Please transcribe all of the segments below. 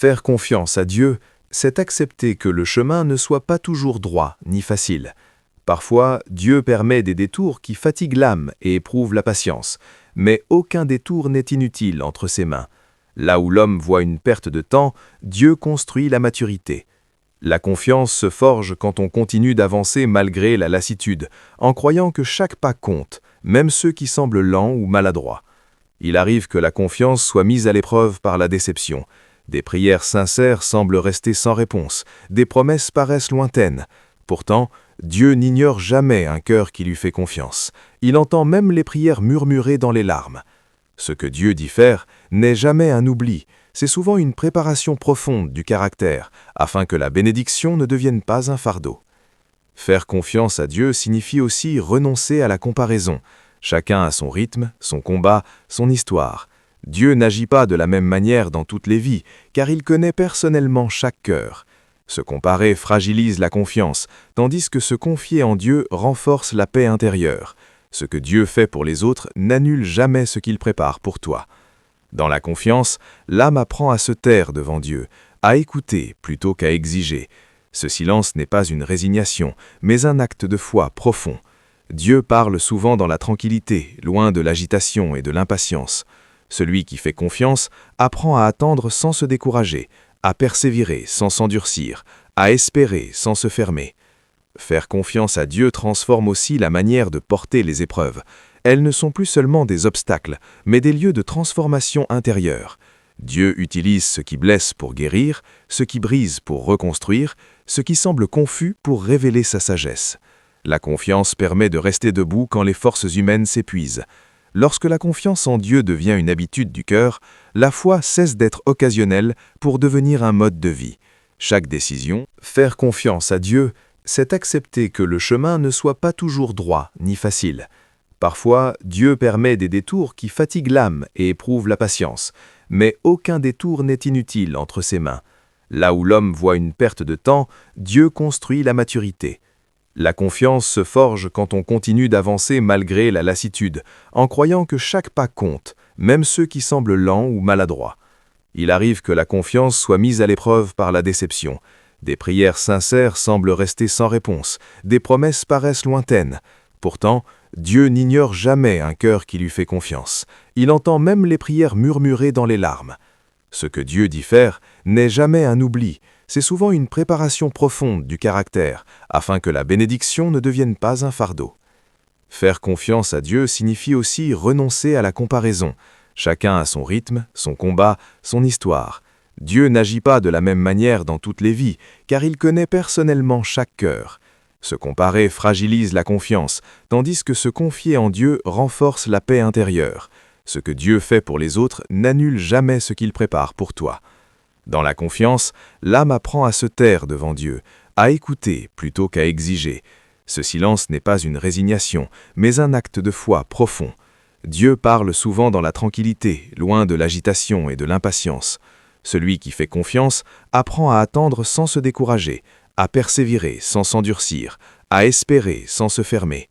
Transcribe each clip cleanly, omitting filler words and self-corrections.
Faire confiance à Dieu, c'est accepter que le chemin ne soit pas toujours droit ni facile. Parfois, Dieu permet des détours qui fatiguent l'âme et éprouvent la patience, mais aucun détour n'est inutile entre ses mains. Là où l'homme voit une perte de temps, Dieu construit la maturité. La confiance se forge quand on continue d'avancer malgré la lassitude, en croyant que chaque pas compte, même ceux qui semblent lents ou maladroits. Il arrive que la confiance soit mise à l'épreuve par la déception. Des prières sincères semblent rester sans réponse, des promesses paraissent lointaines. Pourtant, Dieu n'ignore jamais un cœur qui lui fait confiance. Il entend même les prières murmurées dans les larmes. Ce que Dieu dit faire n'est jamais un oubli, c'est souvent une préparation profonde du caractère, afin que la bénédiction ne devienne pas un fardeau. Faire confiance à Dieu signifie aussi renoncer à la comparaison. Chacun a son rythme, son combat, son histoire. Dieu n'agit pas de la même manière dans toutes les vies, car il connaît personnellement chaque cœur. Se comparer fragilise la confiance, tandis que se confier en Dieu renforce la paix intérieure. Ce que Dieu fait pour les autres n'annule jamais ce qu'il prépare pour toi. Dans la confiance, l'âme apprend à se taire devant Dieu, à écouter plutôt qu'à exiger. Ce silence n'est pas une résignation, mais un acte de foi profond. Dieu parle souvent dans la tranquillité, loin de l'agitation et de l'impatience. Celui qui fait confiance apprend à attendre sans se décourager, à persévérer sans s'endurcir, à espérer sans se fermer. Faire confiance à Dieu transforme aussi la manière de porter les épreuves. Elles ne sont plus seulement des obstacles, mais des lieux de transformation intérieure. Dieu utilise ce qui blesse pour guérir, ce qui brise pour reconstruire, ce qui semble confus pour révéler sa sagesse. La confiance permet de rester debout quand les forces humaines s'épuisent. Lorsque la confiance en Dieu devient une habitude du cœur, la foi cesse d'être occasionnelle pour devenir un mode de vie. Chaque décision, faire confiance à Dieu, c'est accepter que le chemin ne soit pas toujours droit ni facile. Parfois, Dieu permet des détours qui fatiguent l'âme et éprouvent la patience, mais aucun détour n'est inutile entre ses mains. Là où l'homme voit une perte de temps, Dieu construit la maturité. La confiance se forge quand on continue d'avancer malgré la lassitude, en croyant que chaque pas compte, même ceux qui semblent lents ou maladroits. Il arrive que la confiance soit mise à l'épreuve par la déception. Des prières sincères semblent rester sans réponse, des promesses paraissent lointaines. Pourtant, Dieu n'ignore jamais un cœur qui lui fait confiance. Il entend même les prières murmurées dans les larmes. Ce que Dieu dit faire n'est jamais un oubli, c'est souvent une préparation profonde du caractère, afin que la bénédiction ne devienne pas un fardeau. Faire confiance à Dieu signifie aussi renoncer à la comparaison. Chacun a son rythme, son combat, son histoire. Dieu n'agit pas de la même manière dans toutes les vies, car il connaît personnellement chaque cœur. Se comparer fragilise la confiance, tandis que se confier en Dieu renforce la paix intérieure. Ce que Dieu fait pour les autres n'annule jamais ce qu'il prépare pour toi. Dans la confiance, l'âme apprend à se taire devant Dieu, à écouter plutôt qu'à exiger. Ce silence n'est pas une résignation, mais un acte de foi profond. Dieu parle souvent dans la tranquillité, loin de l'agitation et de l'impatience. Celui qui fait confiance apprend à attendre sans se décourager, à persévérer sans s'endurcir, à espérer sans se fermer.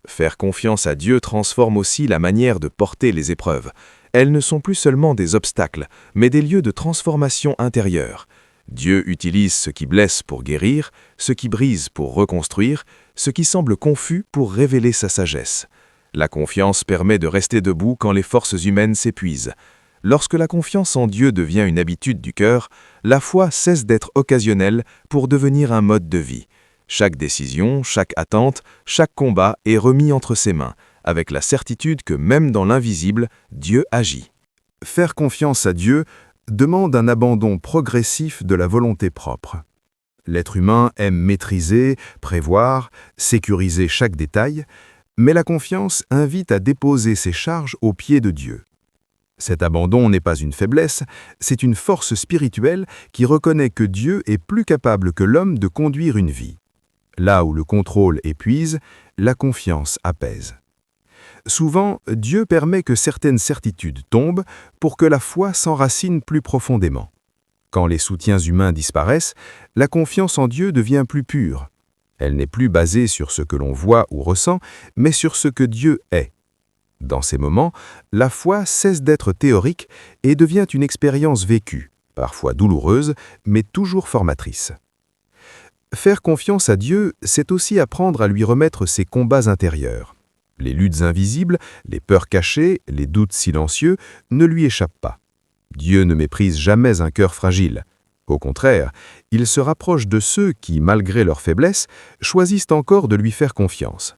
Faire confiance à Dieu transforme aussi la manière de porter les épreuves. Elles ne sont plus seulement des obstacles, mais des lieux de transformation intérieure. Dieu utilise ce qui blesse pour guérir, ce qui brise pour reconstruire, ce qui semble confus pour révéler sa sagesse. La confiance permet de rester debout quand les forces humaines s'épuisent. Lorsque la confiance en Dieu devient une habitude du cœur, la foi cesse d'être occasionnelle pour devenir un mode de vie. Chaque décision, chaque attente, chaque combat est remis entre ses mains, avec la certitude que même dans l'invisible, Dieu agit. Faire confiance à Dieu demande un abandon progressif de la volonté propre. L'être humain aime maîtriser, prévoir, sécuriser chaque détail, mais la confiance invite à déposer ses charges aux pieds de Dieu. Cet abandon n'est pas une faiblesse, c'est une force spirituelle qui reconnaît que Dieu est plus capable que l'homme de conduire une vie. Là où le contrôle épuise, la confiance apaise. Souvent, Dieu permet que certaines certitudes tombent pour que la foi s'enracine plus profondément. Quand les soutiens humains disparaissent, la confiance en Dieu devient plus pure. Elle n'est plus basée sur ce que l'on voit ou ressent, mais sur ce que Dieu est. Dans ces moments, la foi cesse d'être théorique et devient une expérience vécue. parfois douloureuse, mais toujours formatrice. Faire confiance à Dieu, c'est aussi apprendre à lui remettre ses combats intérieurs. Les luttes invisibles, les peurs cachées, les doutes silencieux ne lui échappent pas. Dieu ne méprise jamais un cœur fragile. Au contraire, il se rapproche de ceux qui, malgré leur faiblesse, choisissent encore de lui faire confiance.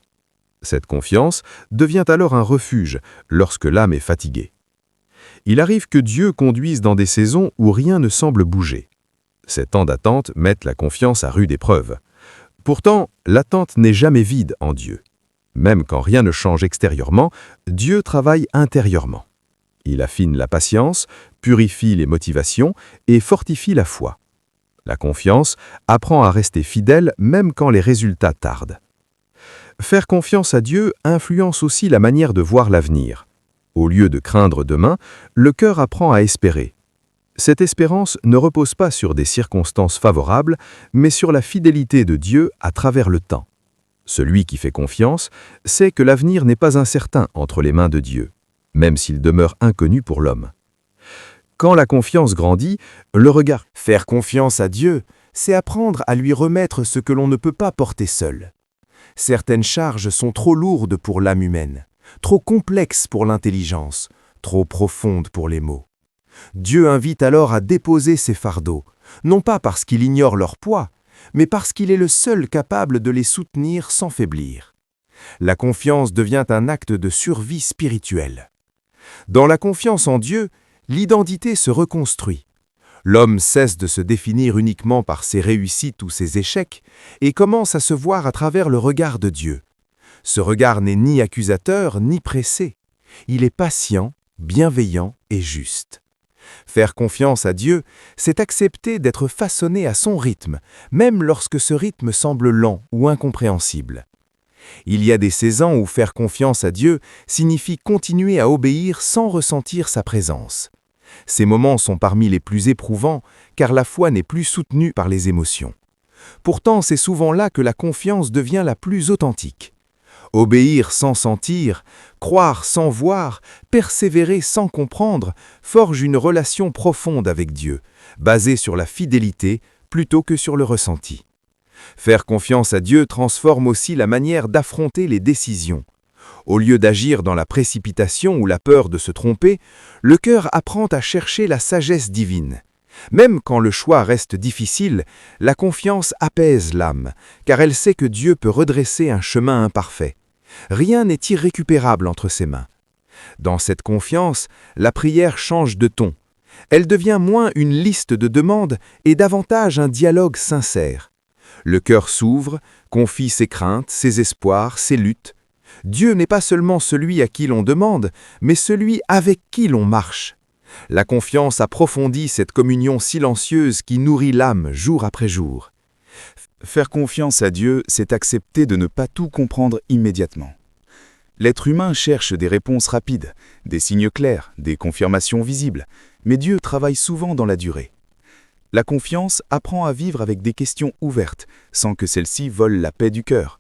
Cette confiance devient alors un refuge lorsque l'âme est fatiguée. Il arrive que Dieu conduise dans des saisons où rien ne semble bouger. Ces temps d'attente mettent la confiance à rude épreuve. Pourtant, l'attente n'est jamais vide en Dieu. Même quand rien ne change extérieurement, Dieu travaille intérieurement. Il affine la patience, purifie les motivations et fortifie la foi. La confiance apprend à rester fidèle même quand les résultats tardent. Faire confiance à Dieu influence aussi la manière de voir l'avenir. Au lieu de craindre demain, le cœur apprend à espérer. Cette espérance ne repose pas sur des circonstances favorables, mais sur la fidélité de Dieu à travers le temps. Celui qui fait confiance sait que l'avenir n'est pas incertain entre les mains de Dieu, même s'il demeure inconnu pour l'homme. Quand la confiance grandit, le regard. Faire confiance à Dieu, c'est apprendre à lui remettre ce que l'on ne peut pas porter seul. Certaines charges sont trop lourdes pour l'âme humaine, trop complexes pour l'intelligence, trop profondes pour les mots. Dieu invite alors à déposer ces fardeaux, non pas parce qu'il ignore leur poids, mais parce qu'il est le seul capable de les soutenir sans faiblir. La confiance devient un acte de survie spirituelle. Dans la confiance en Dieu, l'identité se reconstruit. L'homme cesse de se définir uniquement par ses réussites ou ses échecs et commence à se voir à travers le regard de Dieu. Ce regard n'est ni accusateur ni pressé. Il est patient, bienveillant et juste. Faire confiance à Dieu, c'est accepter d'être façonné à son rythme, même lorsque ce rythme semble lent ou incompréhensible. Il y a des saisons où faire confiance à Dieu signifie continuer à obéir sans ressentir sa présence. Ces moments sont parmi les plus éprouvants, car la foi n'est plus soutenue par les émotions. Pourtant, c'est souvent là que la confiance devient la plus authentique. Obéir sans sentir, croire sans voir, persévérer sans comprendre, forge une relation profonde avec Dieu, basée sur la fidélité plutôt que sur le ressenti. Faire confiance à Dieu transforme aussi la manière d'affronter les décisions. Au lieu d'agir dans la précipitation ou la peur de se tromper, le cœur apprend à chercher la sagesse divine. Même quand le choix reste difficile, la confiance apaise l'âme, car elle sait que Dieu peut redresser un chemin imparfait. Rien n'est irrécupérable entre ses mains. Dans cette confiance, la prière change de ton. Elle devient moins une liste de demandes et davantage un dialogue sincère. Le cœur s'ouvre, confie ses craintes, ses espoirs, ses luttes. Dieu n'est pas seulement celui à qui l'on demande, mais celui avec qui l'on marche. La confiance approfondit cette communion silencieuse qui nourrit l'âme jour après jour. Faire confiance à Dieu, c'est accepter de ne pas tout comprendre immédiatement. L'être humain cherche des réponses rapides, des signes clairs, des confirmations visibles, mais Dieu travaille souvent dans la durée. La confiance apprend à vivre avec des questions ouvertes, sans que celles-ci volent la paix du cœur.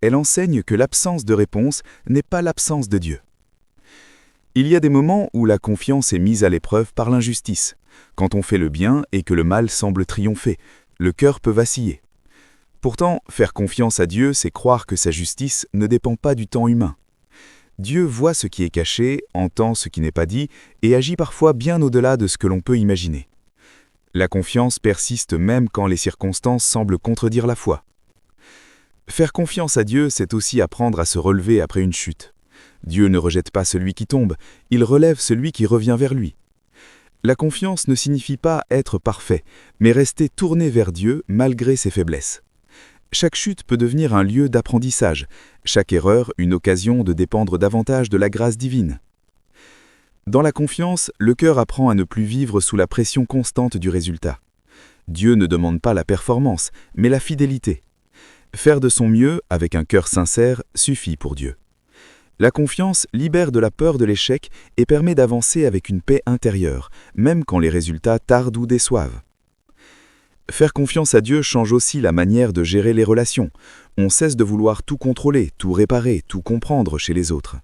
Elle enseigne que l'absence de réponse n'est pas l'absence de Dieu. Il y a des moments où la confiance est mise à l'épreuve par l'injustice. Quand on fait le bien et que le mal semble triompher, le cœur peut vaciller. Pourtant, faire confiance à Dieu, c'est croire que sa justice ne dépend pas du temps humain. Dieu voit ce qui est caché, entend ce qui n'est pas dit et agit parfois bien au-delà de ce que l'on peut imaginer. La confiance persiste même quand les circonstances semblent contredire la foi. Faire confiance à Dieu, c'est aussi apprendre à se relever après une chute. Dieu ne rejette pas celui qui tombe, il relève celui qui revient vers lui. La confiance ne signifie pas être parfait, mais rester tourné vers Dieu malgré ses faiblesses. Chaque chute peut devenir un lieu d'apprentissage, chaque erreur une occasion de dépendre davantage de la grâce divine. Dans la confiance, le cœur apprend à ne plus vivre sous la pression constante du résultat. Dieu ne demande pas la performance, mais la fidélité. Faire de son mieux, avec un cœur sincère, suffit pour Dieu. La confiance libère de la peur de l'échec et permet d'avancer avec une paix intérieure, même quand les résultats tardent ou déçoivent. Faire confiance à Dieu change aussi la manière de gérer les relations. On cesse de vouloir tout contrôler, tout réparer, tout comprendre chez les autres.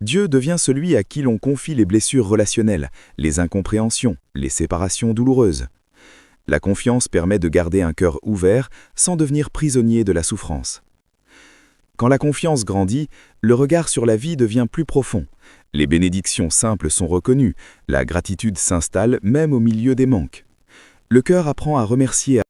Dieu devient celui à qui l'on confie les blessures relationnelles, les incompréhensions, les séparations douloureuses. La confiance permet de garder un cœur ouvert sans devenir prisonnier de la souffrance. Quand la confiance grandit, le regard sur la vie devient plus profond. Les bénédictions simples sont reconnues, la gratitude s'installe même au milieu des manques. Le cœur apprend à remercier